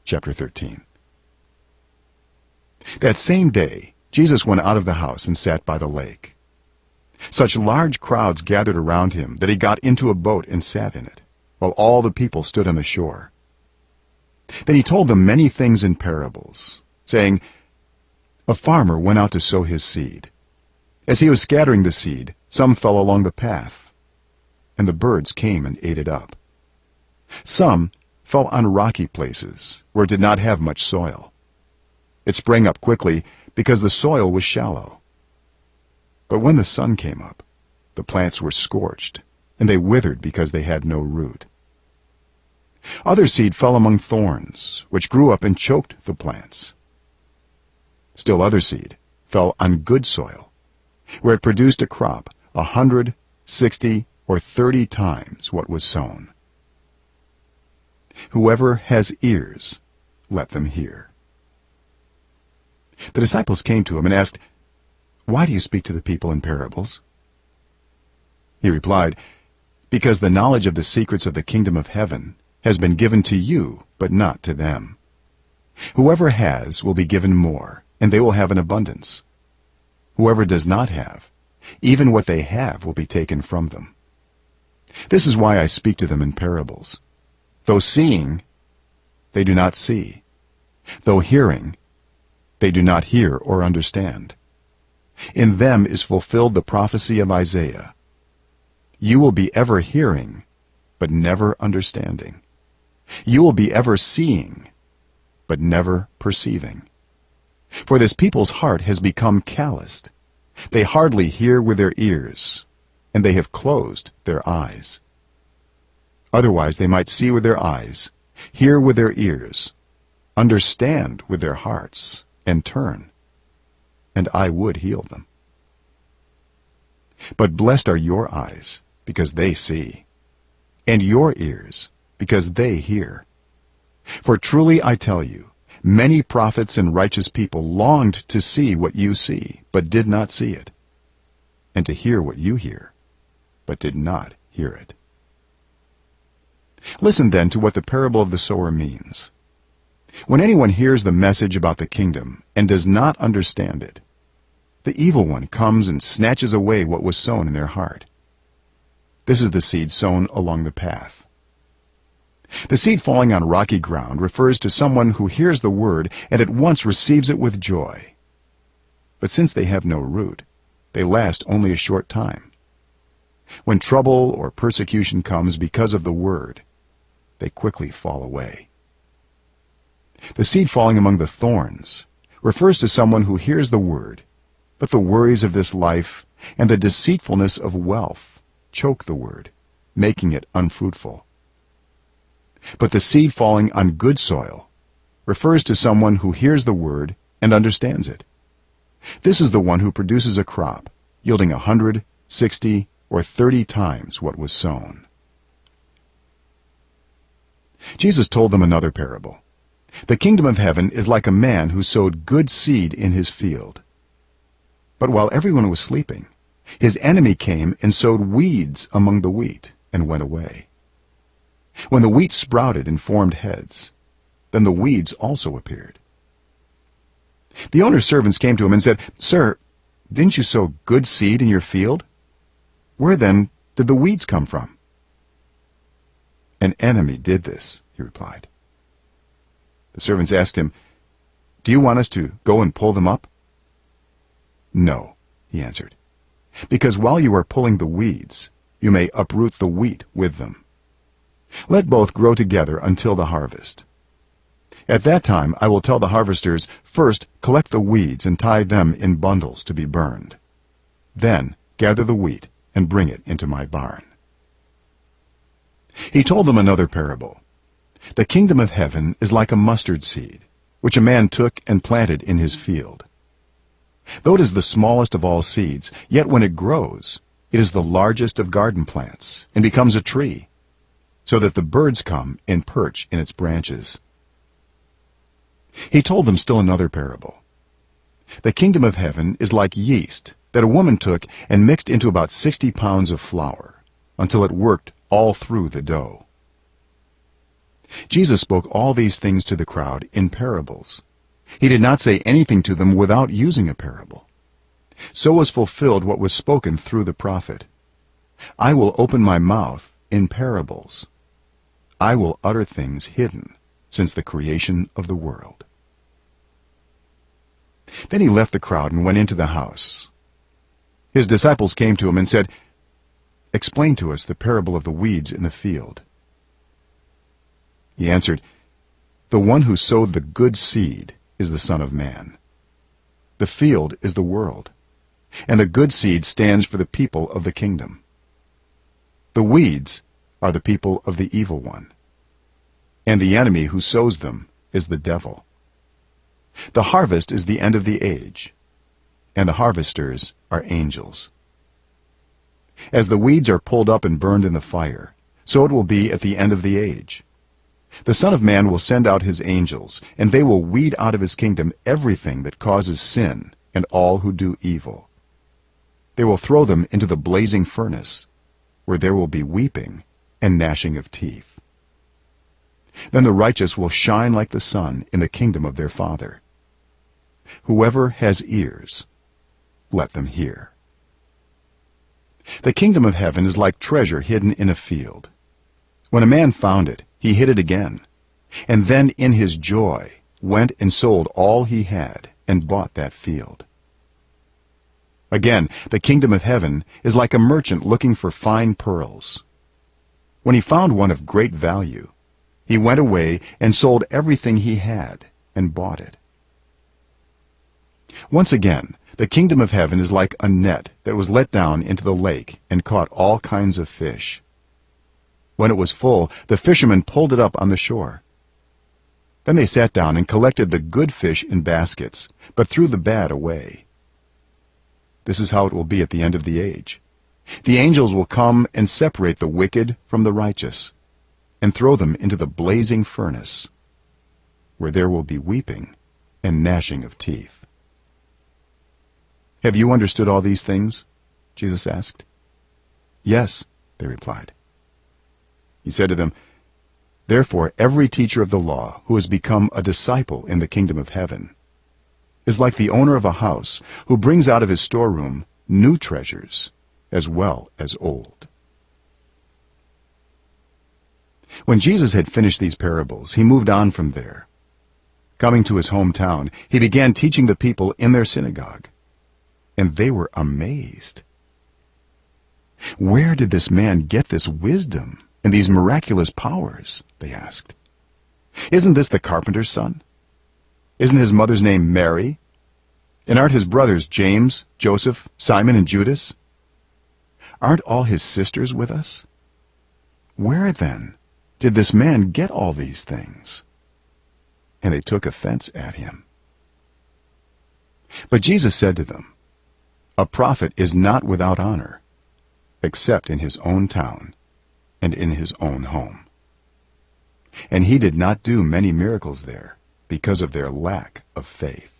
chapter 13. That same day Jesus went out of the house and sat by the lake. Such large crowds gathered around him that he got into a boat and sat in it, while all the people stood on the shore. Then he told them many things in parables, saying, "A farmer went out to sow his seed. As he was scattering the seed, some fell along the path, and the birds came and ate it up. Some fell on rocky places, where it did not have much soil. It sprang up quickly because the soil was shallow. But when the sun came up, the plants were scorched, and they withered because they had no root. Other seed fell among thorns, which grew up and choked the plants. Still other seed fell on good soil, where it produced a crop 100, 60, or 30 times what was sown. Whoever has ears, let them hear." The disciples came to him and asked, "Why do you speak to the people in parables?" He replied, "Because the knowledge of the secrets of the kingdom of heaven has been given to you, but not to them. Whoever has will be given more, and they will have an abundance. Whoever does not have, even what they have will be taken from them. This is why I speak to them in parables. Though seeing, they do not see. Though hearing, they do not hear or understand. In them is fulfilled the prophecy of Isaiah. You will be ever hearing, but never understanding. You will be ever seeing, but never perceiving. For this people's heart has become calloused. They hardly hear with their ears, and they have closed their eyes. Otherwise they might see with their eyes, hear with their ears, understand with their hearts, and turn, and I would heal them. But blessed are your eyes, because they see, and your ears, because they hear. For truly I tell you, many prophets and righteous people longed to see what you see, but did not see it, and to hear what you hear, but did not hear it." Listen then to what the parable of the sower means. When anyone hears the message about the kingdom and does not understand it, the evil one comes and snatches away what was sown in their heart. This is the seed sown along the path. The seed falling on rocky ground refers to someone who hears the word and at once receives it with joy. But since they have no root, they last only a short time. When trouble or persecution comes because of the word, they quickly fall away. The seed falling among the thorns refers to someone who hears the word, but the worries of this life and the deceitfulness of wealth choke the word, making it unfruitful. But the seed falling on good soil refers to someone who hears the word and understands it. This is the one who produces a crop yielding 100, 60, or 30 times what was sown. Jesus told them another parable. The kingdom of heaven is like a man who sowed good seed in his field. But while everyone was sleeping, his enemy came and sowed weeds among the wheat and went away. When the wheat sprouted and formed heads, then the weeds also appeared. The owner's servants came to him and said, "Sir, didn't you sow good seed in your field? Where then did the weeds come from?" "An enemy did this," he replied. The servants asked him, "Do you want us to go and pull them up?" "No," he answered, "because while you are pulling the weeds, you may uproot the wheat with them. Let both grow together until the harvest. At that time I will tell the harvesters, first collect the weeds and tie them in bundles to be burned. Then gather the wheat and bring it into my barn." He told them another parable. The kingdom of heaven is like a mustard seed, which a man took and planted in his field. Though it is the smallest of all seeds, yet when it grows, it is the largest of garden plants and becomes a tree, so that the birds come and perch in its branches. He told them still another parable. The kingdom of heaven is like yeast that a woman took and mixed into about 60 pounds of flour until it worked all through the dough. Jesus spoke all these things to the crowd in parables. He did not say anything to them without using a parable. So was fulfilled what was spoken through the prophet. I will open my mouth in parables. I will utter things hidden since the creation of the world. Then he left the crowd and went into the house. His disciples came to him and said, "Explain to us the parable of the weeds in the field." He answered, "The one who sowed the good seed is the Son of Man. The field is the world, and the good seed stands for the people of the kingdom. The weeds are the people of the evil one, and the enemy who sows them is the devil. The harvest is the end of the age, and the harvesters are angels. As the weeds are pulled up and burned in the fire, so it will be at the end of the age. The Son of Man will send out his angels, and they will weed out of his kingdom everything that causes sin and all who do evil. They will throw them into the blazing furnace, where there will be weeping and gnashing of teeth. Then the righteous will shine like the sun in the kingdom of their Father. Whoever has ears, let them hear. The kingdom of heaven is like treasure hidden in a field. When a man found it, he hid it again, and then in his joy went and sold all he had and bought that field. Again, the kingdom of heaven is like a merchant looking for fine pearls. When he found one of great value, he went away and sold everything he had and bought it. Once again, the kingdom of heaven is like a net that was let down into the lake and caught all kinds of fish. When it was full, the fishermen pulled it up on the shore. Then they sat down and collected the good fish in baskets, but threw the bad away. This is how it will be at the end of the age. The angels will come and separate the wicked from the righteous, and throw them into the blazing furnace, where there will be weeping and gnashing of teeth. "Have you understood all these things?" Jesus asked. "Yes," they replied. He said to them, "Therefore every teacher of the law who has become a disciple in the kingdom of heaven is like the owner of a house who brings out of his storeroom new treasures as well as old." When Jesus had finished these parables, he moved on from there. Coming to his hometown, he began teaching the people in their synagogue, and they were amazed. "Where did this man get this wisdom and these miraculous powers?" they asked. "Isn't this the carpenter's son? Isn't his mother's name Mary? And aren't his brothers James, Joseph, Simon, and Judas? Aren't all his sisters with us? Where, then, did this man get all these things?" And they took offense at him. But Jesus said to them, "A prophet is not without honor, except in his own town and in his own home." And he did not do many miracles there because of their lack of faith.